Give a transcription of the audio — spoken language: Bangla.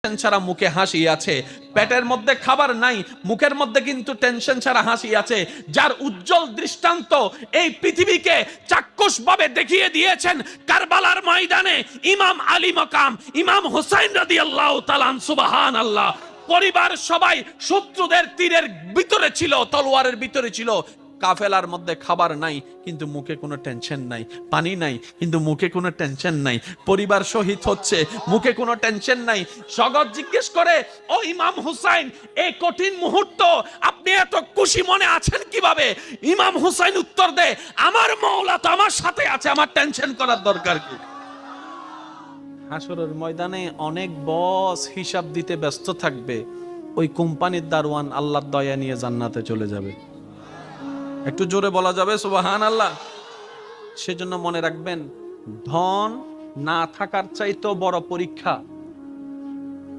টেনশন ছাড়া মুখে হাসি আছে, পেটের মধ্যে খাবার নাই, মুখের মধ্যে কিন্তু টেনশন ছাড়া হাসি আছে। যার উজ্জ্বল দৃষ্টান্ত এই পৃথিবীকে চাক্ষুষভাবে দেখিয়ে দিয়েছেন কারবালার ময়দানে ইমাম আলী মাকাম ইমাম হুসাইন রাদিয়াল্লাহু তাআলা, সুবহানাল্লাহ। পরিবার সবাই শত্রুদের তীরের ভিতরে ছিল, তলোয়ারের ভিতরে ছিল। কাফেলার মধ্যে খাবার নাই কিন্তু মুখে কোনো টেনশন নাই, পানি নাই কিন্তু মুখে কোনো টেনশন নাই, পরিবার শহীদ হচ্ছে মুখে কোনো টেনশন নাই। জগৎ জিজ্ঞেস করে, ও ইমাম হুসাইন, এই কঠিন মুহূর্ত আপনি এত খুশি মনে আছেন কিভাবে? ইমাম হুসাইন উত্তর দেয়, আমার মাওলা তো আমার সাথে আছে, আমার টেনশন করার দরকার কি? হাসরের ময়দানে অনেক বস হিসাব দিতে ব্যস্ত থাকবে, ওই কোম্পানির দারোয়ান আল্লাহর দয়া নিয়ে জান্নাতে চলে যাবে। একটু জোরে বলা যাবে সুবহানাল্লাহ? সেজন্য মনে রাখবেন, ধন না থাকার চাইতেও বড় পরীক্ষা